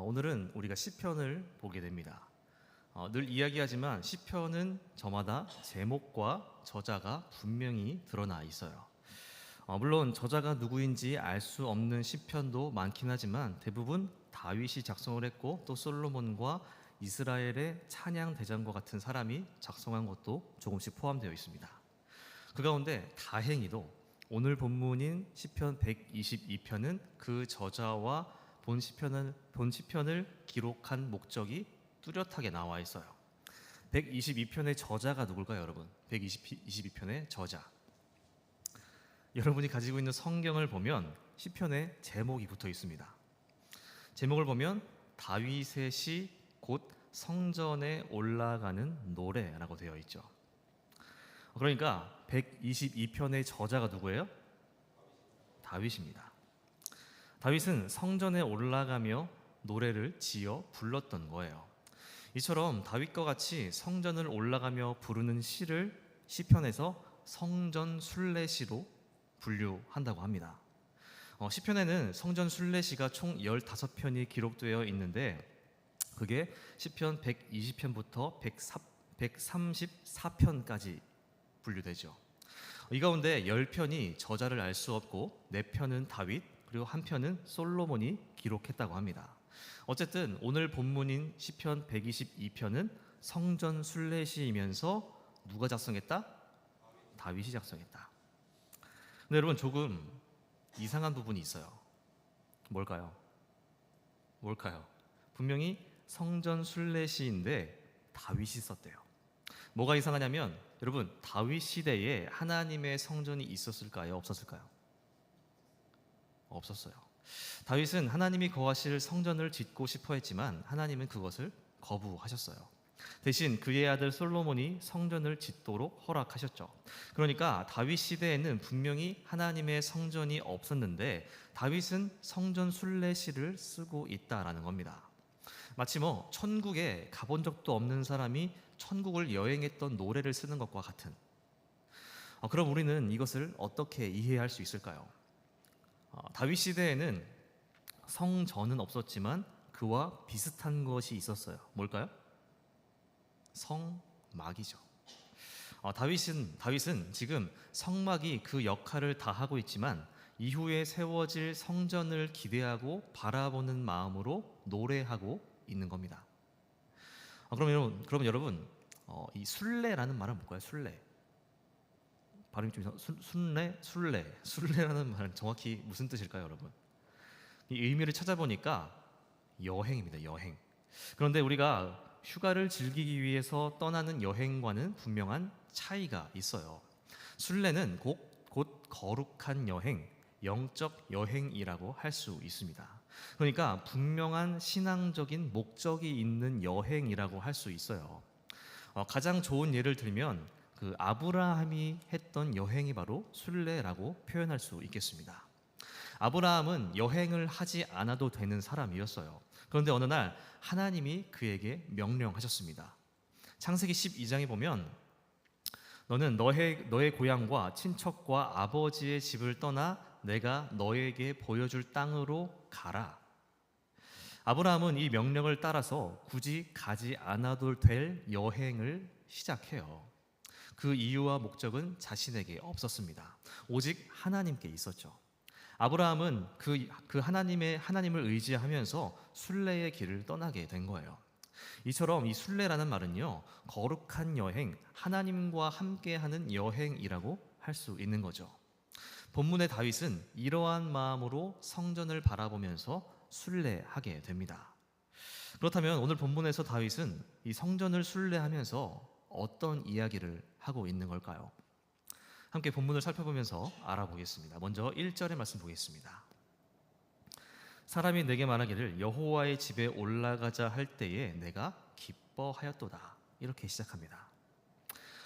오늘은 우리가 시편을 보게 됩니다. 늘 이야기하지만 시편은 저마다 제목과 저자가 분명히 드러나 있어요. 물론 저자가 누구인지 알 수 없는 시편도 많긴 하지만 대부분 다윗이 작성을 했고 또 솔로몬과 이스라엘의 찬양 대장과 같은 사람이 작성한 것도 조금씩 포함되어 있습니다. 그 가운데 다행히도 오늘 본문인 시편 122편은 그 저자와 본 시편을 기록한 목적이 뚜렷하게 나와 있어요. 122편의 저자가 누굴까요, 여러분? 122편의 저자. 여러분이 가지고 있는 성경을 보면 시편에 제목이 붙어 있습니다. 제목을 보면 다윗의 시 곧 성전에 올라가는 노래라고 되어 있죠. 그러니까 122편의 저자가 누구예요? 다윗입니다. 다윗은 성전에 올라가며 노래를 지어 불렀던 거예요. 이처럼 다윗과 같이 성전을 올라가며 부르는 시를 시편에서 성전 순례시로 분류한다고 합니다. 시편에는 성전 순례시가 총 15편이 기록되어 있는데 그게 시편 120편부터 134편까지 분류되죠. 이 가운데 10편이 저자를 알 수 없고 4편은 다윗 그리고 1편은 솔로몬이 기록했다고 합니다. 어쨌든 오늘 본문인 시편 122편은 성전 순례시이면서 누가 작성했다? 다윗이 작성했다. 근데 여러분 조금 이상한 부분이 있어요. 뭘까요? 분명히 성전 순례시인데 다윗이 썼대요. 뭐가 이상하냐면 여러분 다윗 시대에 하나님의 성전이 있었을까요? 없었을까요? 없었어요. 다윗은 하나님이 거하실 성전을 짓고 싶어 했지만 하나님은 그것을 거부하셨어요. 대신 그의 아들 솔로몬이 성전을 짓도록 허락하셨죠. 그러니까 다윗 시대에는 분명히 하나님의 성전이 없었는데 다윗은 성전 순례시를 쓰고 있다라는 겁니다. 마치 천국에 가본 적도 없는 사람이 천국을 여행했던 노래를 쓰는 것과 같은. 그럼 우리는 이것을 어떻게 이해할 수 있을까요? 다윗 시대에는 성전은 없었지만 그와 비슷한 것이 있었어요. 뭘까요? 성막이죠. 다윗은 지금 성막이 그 역할을 다 하고 있지만 이후에 세워질 성전을 기대하고 바라보는 마음으로 노래하고 있는 겁니다. 그럼 여러분 이 순례라는 말은 뭘까요? 순례. 발음이 좀 순례라는 말은 정확히 무슨 뜻일까요, 여러분? 이 의미를 찾아보니까 여행입니다. 여행. 그런데 우리가 휴가를 즐기기 위해서 떠나는 여행과는 분명한 차이가 있어요. 순례는 곧 거룩한 여행, 영적 여행이라고 할 수 있습니다. 그러니까 분명한 신앙적인 목적이 있는 여행이라고 할 수 있어요. 가장 좋은 예를 들면 그 아브라함이 했던 여행이 바로 순례라고 표현할 수 있겠습니다. 아브라함은 여행을 하지 않아도 되는 사람이었어요. 그런데 어느 날 하나님이 그에게 명령하셨습니다. 창세기 12장에 보면 너는 너의 고향과 친척과 아버지의 집을 떠나 내가 너에게 보여줄 땅으로 가라. 아브라함은 이 명령을 따라서 굳이 가지 않아도 될 여행을 시작해요. 그 이유와 목적은 자신에게 없었습니다. 오직 하나님께 있었죠. 아브라함은 그 하나님을 의지하면서 순례의 길을 떠나게 된 거예요. 이처럼 이 순례라는 말은요, 거룩한 여행, 하나님과 함께하는 여행이라고 할 수 있는 거죠. 본문의 다윗은 이러한 마음으로 성전을 바라보면서 순례하게 됩니다. 그렇다면 오늘 본문에서 다윗은 이 성전을 순례하면서 어떤 이야기를 하고 있는 걸까요? 함께 본문을 살펴보면서 알아보겠습니다. 먼저 1절의 말씀 보겠습니다. 사람이 내게 말하기를 여호와의 집에 올라가자 할 때에 내가 기뻐하였도다. 이렇게 시작합니다.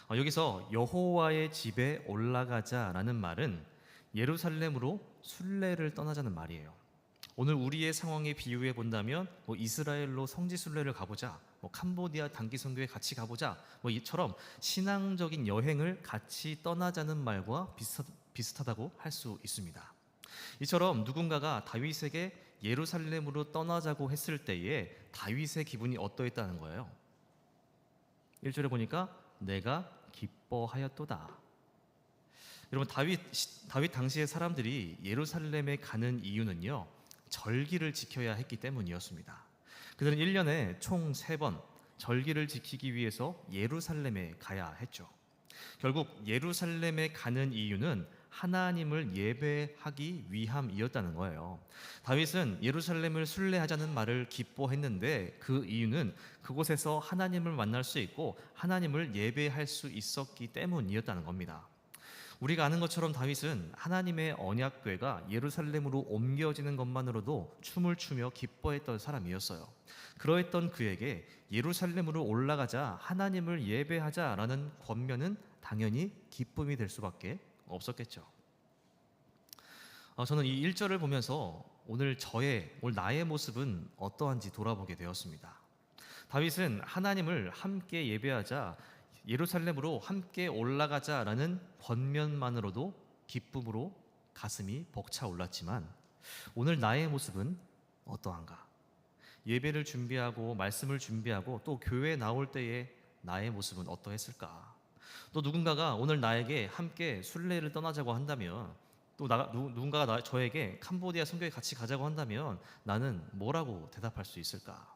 여기서 여호와의 집에 올라가자라는 말은 예루살렘으로 순례를 떠나자는 말이에요. 오늘 우리의 상황에 비유해 본다면 이스라엘로 성지 순례를 가보자, 캄보디아 단기 선교에 같이 가보자, 이처럼 신앙적인 여행을 같이 떠나자는 말과 비슷하다고 할 수 있습니다. 이처럼 누군가가 다윗에게 예루살렘으로 떠나자고 했을 때에 다윗의 기분이 어떠했다는 거예요? 1절에 보니까 내가 기뻐하였도다. 여러분, 다윗 당시의 사람들이 예루살렘에 가는 이유는요, 절기를 지켜야 했기 때문이었습니다. 그들은 1년에 총 3번 절기를 지키기 위해서 예루살렘에 가야 했죠. 결국 예루살렘에 가는 이유는 하나님을 예배하기 위함이었다는 거예요. 다윗은 예루살렘을 순례하자는 말을 기뻐했는데 그 이유는 그곳에서 하나님을 만날 수 있고 하나님을 예배할 수 있었기 때문이었다는 겁니다. 우리가 아는 것처럼 다윗은 하나님의 언약궤가 예루살렘으로 옮겨지는 것만으로도 춤을 추며 기뻐했던 사람이었어요. 그러했던 그에게 예루살렘으로 올라가자 하나님을 예배하자라는 권면은 당연히 기쁨이 될 수밖에 없었겠죠. 저는 이 1절을 보면서 오늘 나의 모습은 어떠한지 돌아보게 되었습니다. 다윗은 하나님을 함께 예배하자, 예루살렘으로 함께 올라가자라는 권면만으로도 기쁨으로 가슴이 벅차올랐지만 오늘 나의 모습은 어떠한가? 예배를 준비하고 말씀을 준비하고 또 교회에 나올 때의 나의 모습은 어떠했을까? 또 누군가가 오늘 나에게 함께 순례를 떠나자고 한다면, 또 누군가가 저에게 캄보디아 선교에 같이 가자고 한다면 나는 뭐라고 대답할 수 있을까?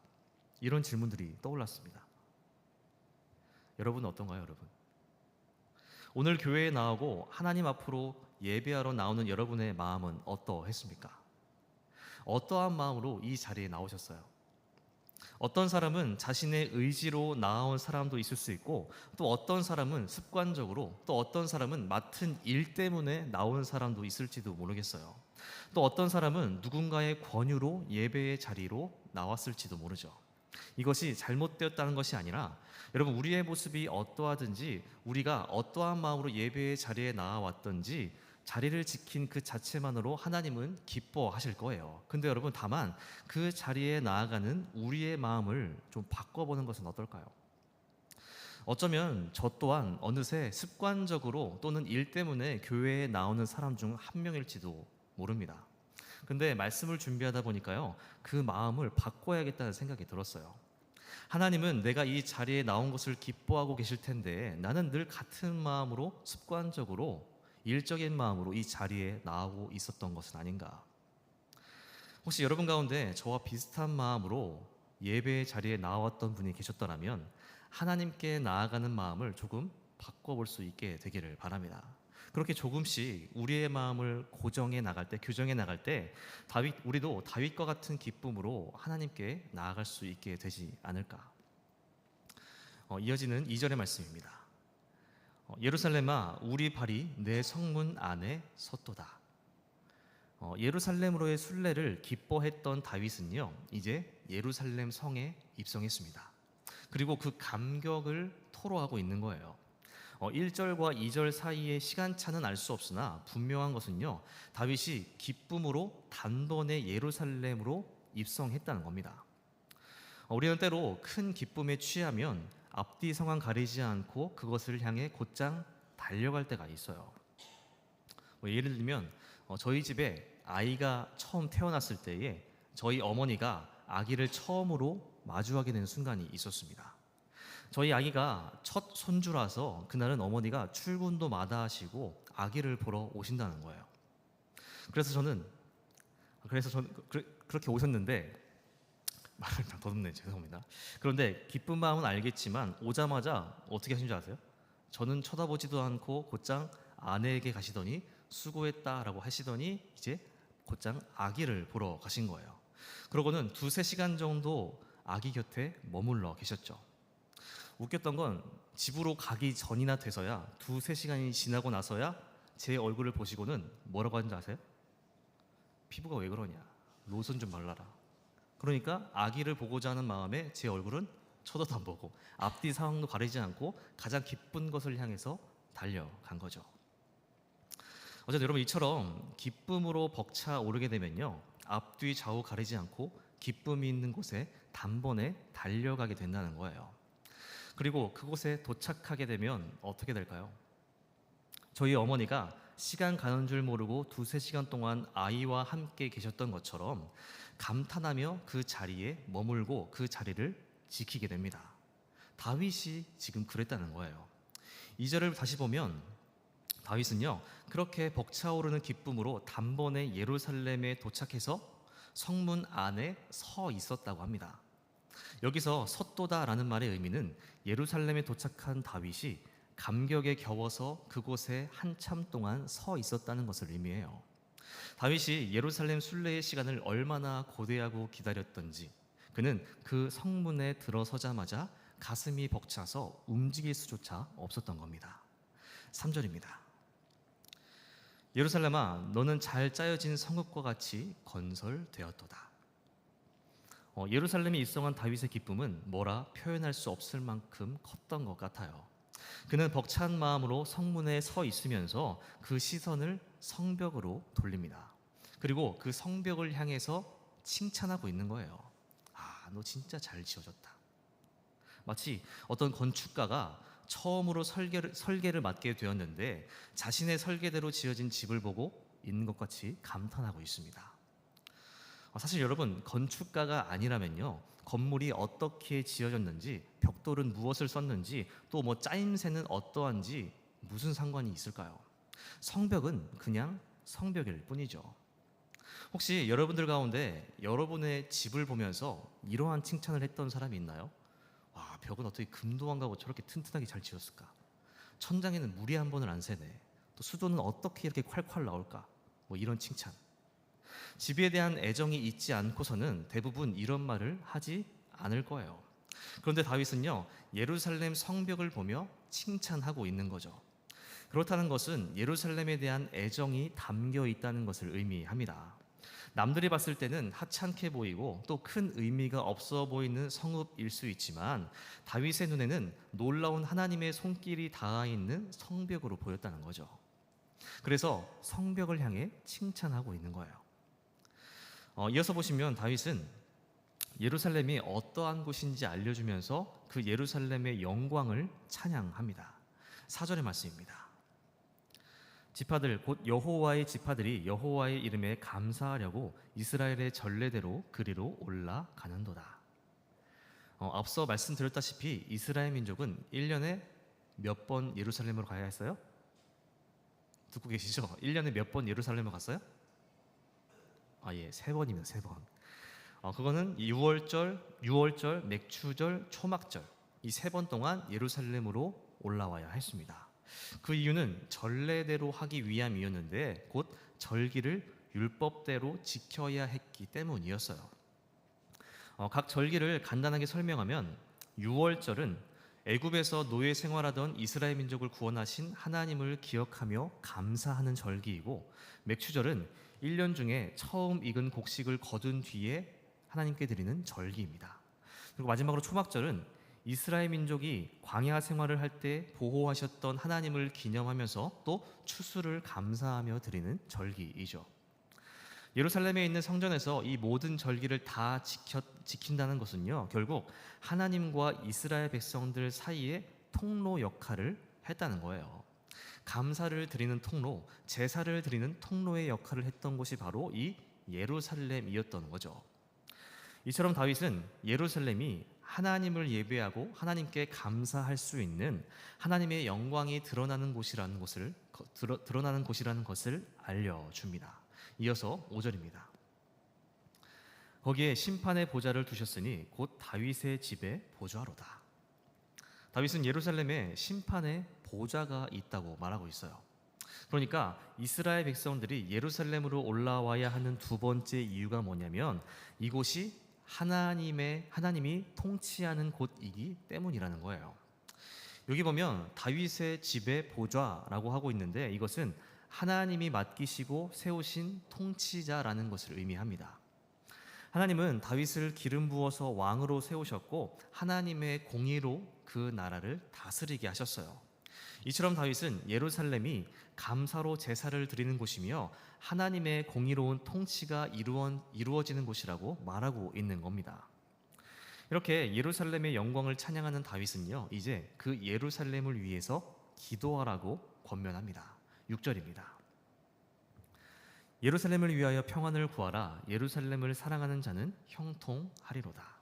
이런 질문들이 떠올랐습니다. 여러분은 어떤가요, 여러분? 오늘 교회에 나오고 하나님 앞으로 예배하러 나오는 여러분의 마음은 어떠했습니까? 어떠한 마음으로 이 자리에 나오셨어요? 어떤 사람은 자신의 의지로 나온 사람도 있을 수 있고, 또 어떤 사람은 습관적으로, 또 어떤 사람은 맡은 일 때문에 나온 사람도 있을지도 모르겠어요. 또 어떤 사람은 누군가의 권유로 예배의 자리로 나왔을지도 모르죠. 이것이 잘못되었다는 것이 아니라 여러분, 우리의 모습이 어떠하든지 우리가 어떠한 마음으로 예배의 자리에 나와왔든지 자리를 지킨 그 자체만으로 하나님은 기뻐하실 거예요. 근데 여러분, 다만 그 자리에 나아가는 우리의 마음을 좀 바꿔보는 것은 어떨까요? 어쩌면 저 또한 어느새 습관적으로 또는 일 때문에 교회에 나오는 사람 중 한 명일지도 모릅니다. 근데 말씀을 준비하다 보니까요, 그 마음을 바꿔야겠다는 생각이 들었어요. 하나님은 내가 이 자리에 나온 것을 기뻐하고 계실 텐데 나는 늘 같은 마음으로 습관적으로 일적인 마음으로 이 자리에 나오고 있었던 것은 아닌가? 혹시 여러분 가운데 저와 비슷한 마음으로 예배의 자리에 나왔던 분이 계셨더라면 하나님께 나아가는 마음을 조금 바꿔볼 수 있게 되기를 바랍니다. 그렇게 조금씩 우리의 마음을 고정해 나갈 때, 교정해 나갈 때 우리도 다윗과 같은 기쁨으로 하나님께 나아갈 수 있게 되지 않을까? 이어지는 2절의 말씀입니다. 예루살렘아, 우리 발이 내 성문 안에 섰도다. 예루살렘으로의 순례를 기뻐했던 다윗은요, 이제 예루살렘 성에 입성했습니다. 그리고 그 감격을 토로하고 있는 거예요. 1절과 2절 사이의 시간차는 알 수 없으나 분명한 것은요, 다윗이 기쁨으로 단번에 예루살렘으로 입성했다는 겁니다. 우리는 때로 큰 기쁨에 취하면 앞뒤 상황 가리지 않고 그것을 향해 곧장 달려갈 때가 있어요. 예를 들면 저희 집에 아이가 처음 태어났을 때에 저희 어머니가 아기를 처음으로 마주하게 된 순간이 있었습니다. 저희 아기가 첫 손주라서 그날은 어머니가 출근도 마다하시고 아기를 보러 오신다는 거예요. 그래서 저는 그렇게 오셨는데, 말을 더듬네, 죄송합니다. 그런데 기쁜 마음은 알겠지만 오자마자 어떻게 하신 줄 아세요? 저는 쳐다보지도 않고 곧장 아내에게 가시더니 수고했다라고 하시더니 이제 곧장 아기를 보러 가신 거예요. 그러고는 2-3시간 정도 아기 곁에 머물러 계셨죠. 웃겼던 건 집으로 가기 전이나 돼서야 2-3시간이 지나고 나서야 제 얼굴을 보시고는 뭐라고 하는지 아세요? 피부가 왜 그러냐, 로션 좀 발라라. 그러니까 아기를 보고자 하는 마음에 제 얼굴은 쳐다도 안 보고 앞뒤 상황도 가리지 않고 가장 기쁜 것을 향해서 달려간 거죠. 어쨌든 여러분, 이처럼 기쁨으로 벅차 오르게 되면요, 앞뒤 좌우 가리지 않고 기쁨이 있는 곳에 단번에 달려가게 된다는 거예요. 그리고 그곳에 도착하게 되면 어떻게 될까요? 저희 어머니가 시간 가는 줄 모르고 두세 시간 동안 아이와 함께 계셨던 것처럼 감탄하며 그 자리에 머물고 그 자리를 지키게 됩니다. 다윗이 지금 그랬다는 거예요. 2절을 다시 보면 다윗은요, 그렇게 벅차오르는 기쁨으로 단번에 예루살렘에 도착해서 성문 안에 서 있었다고 합니다. 여기서 섰도다라는 말의 의미는 예루살렘에 도착한 다윗이 감격에 겨워서 그곳에 한참 동안 서 있었다는 것을 의미해요. 다윗이 예루살렘 순례의 시간을 얼마나 고대하고 기다렸던지, 그는 그 성문에 들어서자마자 가슴이 벅차서 움직일 수조차 없었던 겁니다. 3절입니다. 예루살렘아, 너는 잘 짜여진 성읍과 같이 건설되었도다. 예루살렘에 입성한 다윗의 기쁨은 뭐라 표현할 수 없을 만큼 컸던 것 같아요. 그는 벅찬 마음으로 성문에 서 있으면서 그 시선을 성벽으로 돌립니다. 그리고 그 성벽을 향해서 칭찬하고 있는 거예요. 아, 너 진짜 잘 지어졌다. 마치 어떤 건축가가 처음으로 설계를 맡게 되었는데 자신의 설계대로 지어진 집을 보고 있는 것 같이 감탄하고 있습니다. 사실 여러분, 건축가가 아니라면요, 건물이 어떻게 지어졌는지, 벽돌은 무엇을 썼는지, 또 뭐 짜임새는 어떠한지 무슨 상관이 있을까요? 성벽은 그냥 성벽일 뿐이죠. 혹시 여러분들 가운데 여러분의 집을 보면서 이러한 칭찬을 했던 사람이 있나요? 와, 벽은 어떻게 금도 안 가고 저렇게 튼튼하게 잘 지었을까? 천장에는 물이 한 번을 안 새네. 또 수도는 어떻게 이렇게 콸콸 나올까? 뭐 이런 칭찬. 집에 대한 애정이 있지 않고서는 대부분 이런 말을 하지 않을 거예요. 그런데 다윗은요, 예루살렘 성벽을 보며 칭찬하고 있는 거죠. 그렇다는 것은 예루살렘에 대한 애정이 담겨 있다는 것을 의미합니다. 남들이 봤을 때는 하찮게 보이고 또 큰 의미가 없어 보이는 성읍일 수 있지만 다윗의 눈에는 놀라운 하나님의 손길이 닿아 있는 성벽으로 보였다는 거죠. 그래서 성벽을 향해 칭찬하고 있는 거예요. 이어서 보시면 다윗은 예루살렘이 어떠한 곳인지 알려주면서 그 예루살렘의 영광을 찬양합니다. 4절의 말씀입니다. 지파들 곧 여호와의 지파들이 여호와의 이름에 감사하려고 이스라엘의 전례대로 그리로 올라가는도다. 앞서 말씀드렸다시피 이스라엘 민족은 1년에 몇 번 예루살렘으로 가야 했어요? 듣고 계시죠? 1년에 몇 번 예루살렘을 갔어요? 예, 3번입니다. 3번. 그거는 6월절, 맥추절, 초막절 이 3번 동안 예루살렘으로 올라와야 했습니다. 그 이유는 전례대로 하기 위함이었는데 곧 절기를 율법대로 지켜야 했기 때문이었어요. 각 절기를 간단하게 설명하면 6월절은 애굽에서 노예 생활하던 이스라엘 민족을 구원하신 하나님을 기억하며 감사하는 절기이고, 맥추절은 1년 중에 처음 익은 곡식을 거둔 뒤에 하나님께 드리는 절기입니다. 그리고 마지막으로 초막절은 이스라엘 민족이 광야 생활을 할 때 보호하셨던 하나님을 기념하면서 또 추수를 감사하며 드리는 절기이죠. 예루살렘에 있는 성전에서 이 모든 절기를 다 지킨다는 것은요, 결국 하나님과 이스라엘 백성들 사이에 통로 역할을 했다는 거예요. 감사를 드리는 통로, 제사를 드리는 통로의 역할을 했던 곳이 바로 이 예루살렘이었던 거죠. 이처럼 다윗은 예루살렘이 하나님을 예배하고 하나님께 감사할 수 있는 하나님의 영광이 드러나는 곳이라는 것을 알려줍니다. 이어서 5절입니다. 거기에 심판의 보좌를 두셨으니 곧 다윗의 집에 보좌로다. 다윗은 예루살렘에 심판의 보좌가 있다고 말하고 있어요. 그러니까 이스라엘 백성들이 예루살렘으로 올라와야 하는 두 번째 이유가 뭐냐면 이곳이 하나님이 통치하는 곳이기 때문이라는 거예요. 여기 보면 다윗의 집의 보좌라고 하고 있는데 이것은 하나님이 맡기시고 세우신 통치자라는 것을 의미합니다. 하나님은 다윗을 기름 부어서 왕으로 세우셨고 하나님의 공의로 그 나라를 다스리게 하셨어요. 이처럼 다윗은 예루살렘이 감사로 제사를 드리는 곳이며 하나님의 공의로운 통치가 이루어지는 곳이라고 말하고 있는 겁니다. 이렇게 예루살렘의 영광을 찬양하는 다윗은요, 이제 그 예루살렘을 위해서 기도하라고 권면합니다. 6절입니다. 예루살렘을 위하여 평안을 구하라. 예루살렘을 사랑하는 자는 형통하리로다.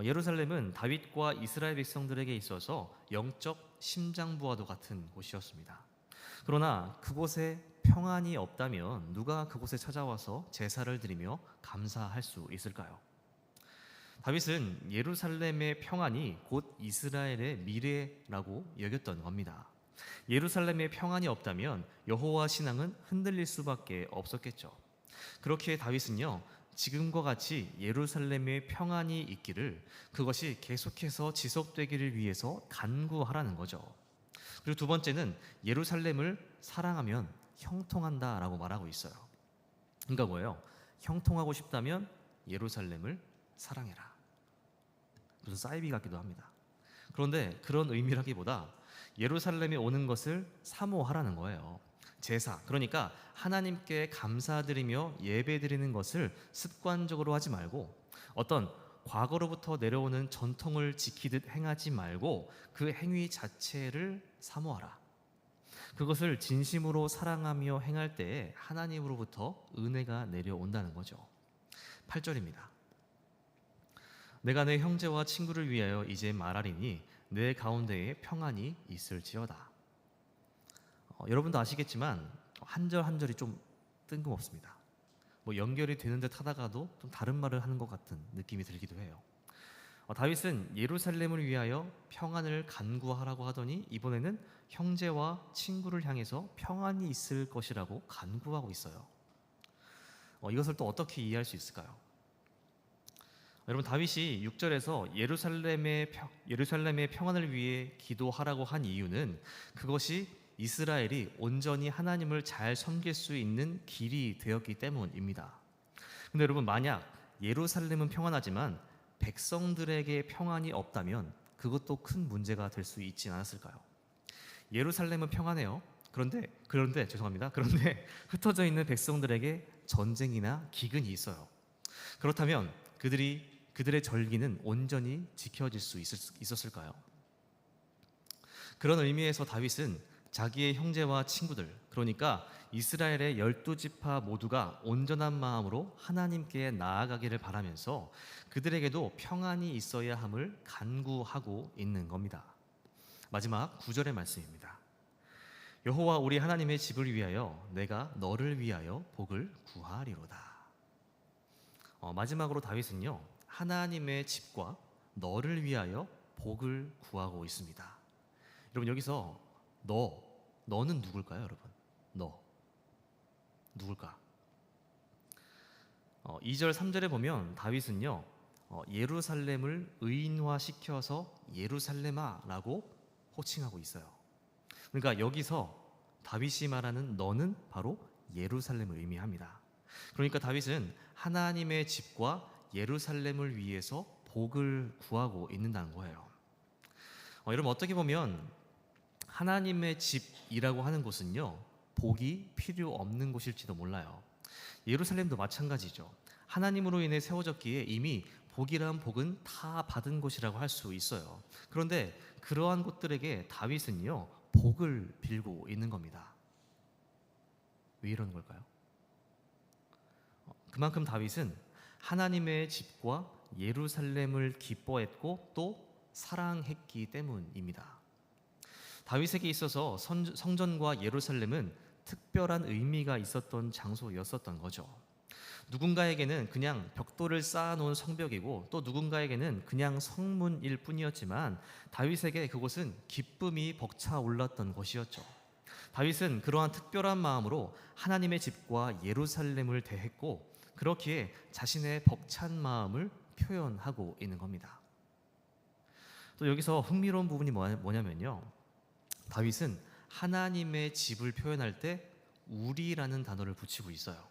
예루살렘은 다윗과 이스라엘 백성들에게 있어서 영적 심장부와도 같은 곳이었습니다. 그러나 그곳에 평안이 없다면 누가 그곳에 찾아와서 제사를 드리며 감사할 수 있을까요? 다윗은 예루살렘의 평안이 곧 이스라엘의 미래라고 여겼던 겁니다. 예루살렘의 평안이 없다면 여호와 신앙은 흔들릴 수밖에 없었겠죠. 그렇기에 다윗은요, 지금과 같이 예루살렘의 평안이 있기를, 그것이 계속해서 지속되기를 위해서 간구하라는 거죠. 그리고 두 번째는 예루살렘을 사랑하면 형통한다라고 말하고 있어요. 그러니까 뭐예요? 형통하고 싶다면 예루살렘을 사랑해라. 무슨 사이비 같기도 합니다. 그런데 그런 의미라기보다 예루살렘에 오는 것을 사모하라는 거예요. 제사, 그러니까 하나님께 감사드리며 예배드리는 것을 습관적으로 하지 말고 어떤 과거로부터 내려오는 전통을 지키듯 행하지 말고 그 행위 자체를 사모하라. 그것을 진심으로 사랑하며 행할 때에 하나님으로부터 은혜가 내려온다는 거죠. 8절입니다. 내가 내 형제와 친구를 위하여 이제 말하리니 내 가운데에 평안이 있을지어다. 여러분도 아시겠지만 한 절 한 절이 좀 뜬금없습니다. 연결이 되는 듯 하다가도 좀 다른 말을 하는 것 같은 느낌이 들기도 해요. 다윗은 예루살렘을 위하여 평안을 간구하라고 하더니 이번에는 형제와 친구를 향해서 평안이 있을 것이라고 간구하고 있어요. 이것을 또 어떻게 이해할 수 있을까요? 여러분, 다윗이 6절에서 예루살렘의 평안을 위해 기도하라고 한 이유는 그것이 이스라엘이 온전히 하나님을 잘 섬길 수 있는 길이 되었기 때문입니다. 근데 여러분, 만약 예루살렘은 평안하지만 백성들에게 평안이 없다면 그것도 큰 문제가 될 수 있지 않았을까요? 예루살렘은 평안해요. 그런데 죄송합니다. 그런데 흩어져 있는 백성들에게 전쟁이나 기근이 있어요. 그렇다면 그들의 절기는 온전히 지켜질 수 있었을까요? 그런 의미에서 다윗은 자기의 형제와 친구들, 그러니까 이스라엘의 12지파 모두가 온전한 마음으로 하나님께 나아가기를 바라면서 그들에게도 평안이 있어야 함을 간구하고 있는 겁니다. 마지막 9절의 말씀입니다. 여호와 우리 하나님의 집을 위하여 내가 너를 위하여 복을 구하리로다. 마지막으로 다윗은요, 하나님의 집과 너를 위하여 복을 구하고 있습니다. 여러분, 여기서 너는 누굴까요, 여러분? 누굴까? 2절 3절에 보면 다윗은요, 예루살렘을 의인화시켜서 예루살렘아라고 호칭하고 있어요. 그러니까 여기서 다윗이 말하는 너는 바로 예루살렘을 의미합니다. 그러니까 다윗은 하나님의 집과 예루살렘을 위해서 복을 구하고 있는다는 거예요. 여러분, 어떻게 보면 하나님의 집이라고 하는 곳은요, 복이 필요 없는 곳일지도 몰라요. 예루살렘도 마찬가지죠. 하나님으로 인해 세워졌기에 이미 복이란 복은 다 받은 곳이라고 할 수 있어요. 그런데 그러한 곳들에게 다윗은요, 복을 빌고 있는 겁니다. 왜 이러는 걸까요? 그만큼 다윗은 하나님의 집과 예루살렘을 기뻐했고 또 사랑했기 때문입니다. 다윗에게 있어서 성전과 예루살렘은 특별한 의미가 있었던 장소였었던 거죠. 누군가에게는 그냥 벽돌을 쌓아놓은 성벽이고 또 누군가에게는 그냥 성문일 뿐이었지만 다윗에게 그곳은 기쁨이 벅차올랐던 곳이었죠. 다윗은 그러한 특별한 마음으로 하나님의 집과 예루살렘을 대했고 그렇기에 자신의 벅찬 마음을 표현하고 있는 겁니다. 또 여기서 흥미로운 부분이 뭐냐면요, 다윗은 하나님의 집을 표현할 때 우리라는 단어를 붙이고 있어요.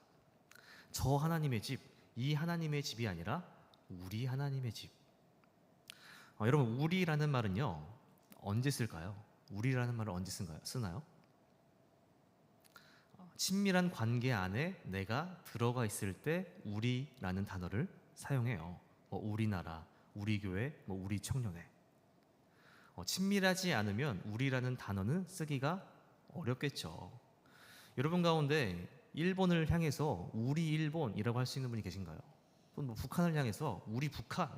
저 하나님의 집, 이 하나님의 집이 아니라 우리 하나님의 집. 여러분, 우리라는 말은요, 언제 쓸까요? 우리라는 말을 언제 쓰나요? 친밀한 관계 안에 내가 들어가 있을 때 우리라는 단어를 사용해요. 우리나라, 우리 교회, 우리 청년회. 친밀하지 않으면 우리라는 단어는 쓰기가 어렵겠죠. 여러분 가운데 일본을 향해서 우리 일본이라고 할 수 있는 분이 계신가요? 또는 뭐 북한을 향해서 우리 북한,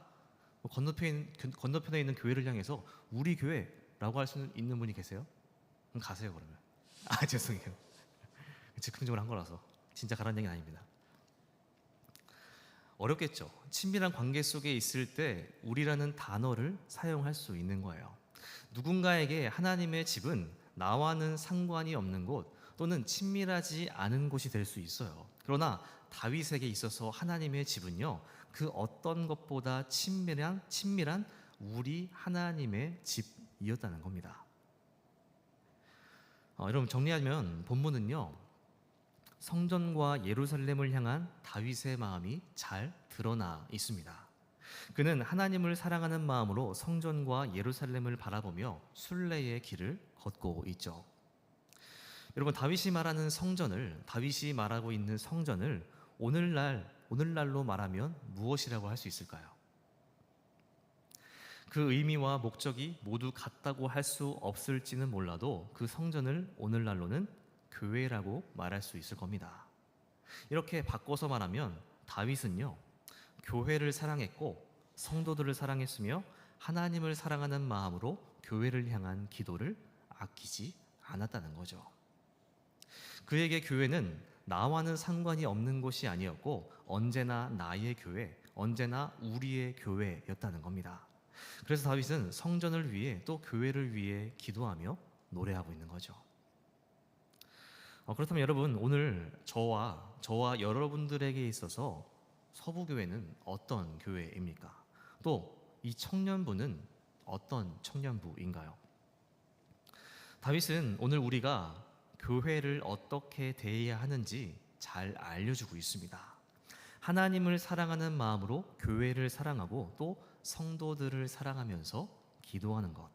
뭐 건너편에 있는 교회를 향해서 우리 교회라고 할 수 있는 분이 계세요? 그럼 가세요 그러면. 아 죄송해요. 즉흥적으로 한 거라서 진짜 가라는 얘기는 아닙니다. 어렵겠죠. 친밀한 관계 속에 있을 때 우리라는 단어를 사용할 수 있는 거예요. 누군가에게 하나님의 집은 나와는 상관이 없는 곳 또는 친밀하지 않은 곳이 될 수 있어요. 그러나 다윗에게 있어서 하나님의 집은요, 그 어떤 것보다 친밀한 우리 하나님의 집이었다는 겁니다. 여러분 정리하면 본문은요, 성전과 예루살렘을 향한 다윗의 마음이 잘 드러나 있습니다. 그는 하나님을 사랑하는 마음으로 성전과 예루살렘을 바라보며 순례의 길을 걷고 있죠. 여러분 다윗이 말하고 있는 성전을 오늘날로 말하면 무엇이라고 할 수 있을까요? 그 의미와 목적이 모두 같다고 할 수 없을지는 몰라도 그 성전을 오늘날로는 교회라고 말할 수 있을 겁니다. 이렇게 바꿔서 말하면 다윗은요, 교회를 사랑했고 성도들을 사랑했으며 하나님을 사랑하는 마음으로 교회를 향한 기도를 아끼지 않았다는 거죠. 그에게 교회는 나와는 상관이 없는 곳이 아니었고 언제나 나의 교회, 언제나 우리의 교회였다는 겁니다. 그래서 다윗은 성전을 위해 또 교회를 위해 기도하며 노래하고 있는 거죠. 그렇다면 여러분 오늘 저와 여러분들에게 있어서 서부교회는 어떤 교회입니까? 또 이 청년부는 어떤 청년부인가요? 다윗은 오늘 우리가 교회를 어떻게 대해야 하는지 잘 알려주고 있습니다. 하나님을 사랑하는 마음으로 교회를 사랑하고 또 성도들을 사랑하면서 기도하는 것.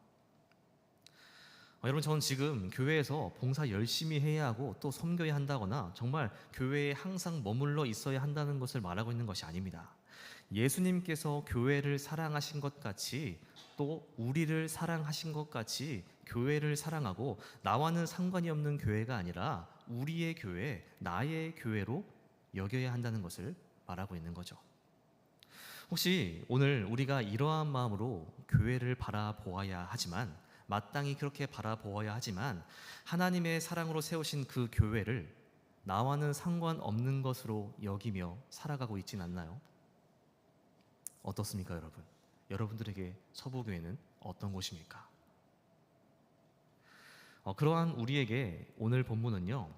여러분 저는 지금 교회에서 봉사 열심히 해야 하고 또 섬겨야 한다거나 정말 교회에 항상 머물러 있어야 한다는 것을 말하고 있는 것이 아닙니다. 예수님께서 교회를 사랑하신 것 같이 또 우리를 사랑하신 것 같이 교회를 사랑하고 나와는 상관이 없는 교회가 아니라 우리의 교회, 나의 교회로 여겨야 한다는 것을 말하고 있는 거죠. 혹시 오늘 우리가 이러한 마음으로 교회를 바라보아야 하지만 마땅히 그렇게 바라보아야 하지만 하나님의 사랑으로 세우신 그 교회를 나와는 상관없는 것으로 여기며 살아가고 있진 않나요? 어떻습니까 여러분? 여러분들에게 서부교회는 어떤 곳입니까? 그러한 우리에게 오늘 본문은요,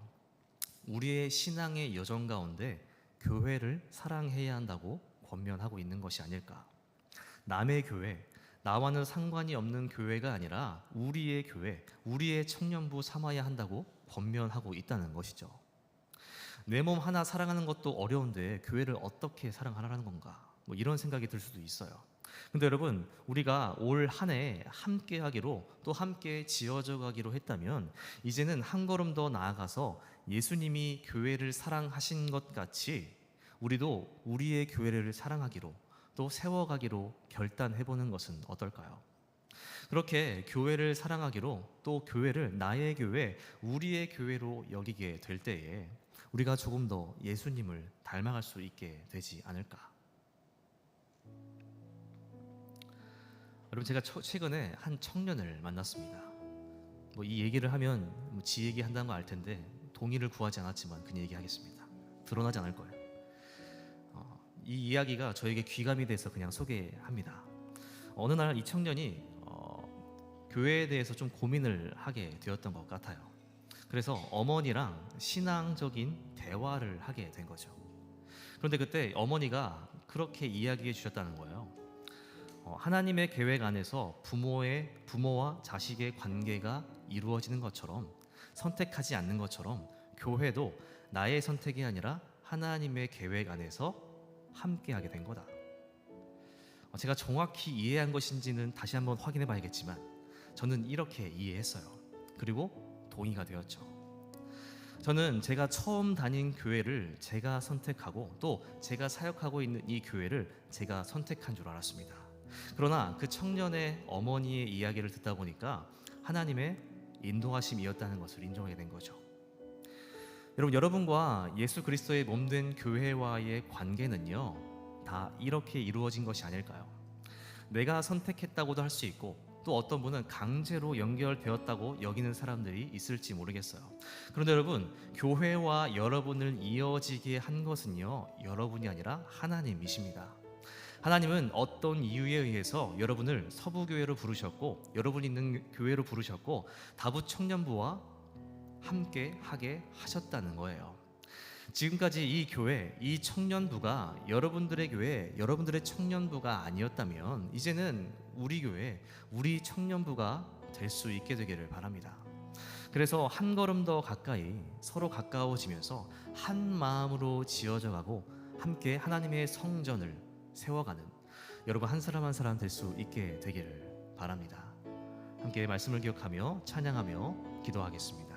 우리의 신앙의 여정 가운데 교회를 사랑해야 한다고 권면하고 있는 것이 아닐까. 남의 교회, 나와는 상관이 없는 교회가 아니라 우리의 교회, 우리의 청년부 삼아야 한다고 권면하고 있다는 것이죠. 내 몸 하나 사랑하는 것도 어려운데 교회를 어떻게 사랑하라는 건가? 뭐 이런 생각이 들 수도 있어요. 근데 여러분 우리가 올 한 해 함께 하기로 또 함께 지어져 가기로 했다면 이제는 한 걸음 더 나아가서 예수님이 교회를 사랑하신 것 같이 우리도 우리의 교회를 사랑하기로 또 세워가기로 결단해보는 것은 어떨까요? 그렇게 교회를 사랑하기로 또 교회를 나의 교회, 우리의 교회로 여기게 될 때에 우리가 조금 더 예수님을 닮아갈 수 있게 되지 않을까? 여러분 제가 최근에 한 청년을 만났습니다. 뭐 이 얘기를 하면 지 얘기 한다는 거 알 텐데 동의를 구하지 않았지만 그 얘기 하겠습니다. 드러나지 않을 거예요. 이 이야기가 저에게 귀감이 돼서 그냥 소개합니다. 어느 날 이 청년이 교회에 대해서 좀 고민을 하게 되었던 것 같아요. 그래서 어머니랑 신앙적인 대화를 하게 된 거죠. 그런데 그때 어머니가 그렇게 이야기해 주셨다는 거예요. 하나님의 계획 안에서 부모와 자식의 관계가 이루어지는 것처럼 선택하지 않는 것처럼 교회도 나의 선택이 아니라 하나님의 계획 안에서 함께하게 된 거다. 제가 정확히 이해한 것인지는 다시 한번 확인해 봐야겠지만 저는 이렇게 이해했어요. 그리고 동의가 되었죠. 저는 제가 처음 다닌 교회를 제가 선택하고 또 제가 사역하고 있는 이 교회를 제가 선택한 줄 알았습니다. 그러나 그 청년의 어머니의 이야기를 듣다 보니까 하나님의 인도하심이었다는 것을 인정하게 된 거죠. 여러분, 여러분과 예수 그리스도의 몸된 교회와의 관계는요, 다 이렇게 이루어진 것이 아닐까요? 내가 선택했다고도 할 수 있고, 또 어떤 분은 강제로 연결되었다고 여기는 사람들이 있을지 모르겠어요. 그런데 여러분, 교회와 여러분을 이어지게 한 것은요, 여러분이 아니라 하나님이십니다. 하나님은 어떤 이유에 의해서 여러분을 서부교회로 부르셨고, 여러분이 있는 교회로 부르셨고, 다부 청년부와 함께 하게 하셨다는 거예요. 지금까지 이 교회, 이 청년부가 여러분들의 교회, 여러분들의 청년부가 아니었다면 이제는 우리 교회, 우리 청년부가 될 수 있게 되기를 바랍니다. 그래서 한 걸음 더 가까이 서로 가까워지면서 한 마음으로 지어져 가고 함께 하나님의 성전을 세워가는 여러분 한 사람 한 사람 될 수 있게 되기를 바랍니다. 함께 말씀을 기억하며 찬양하며 기도하겠습니다.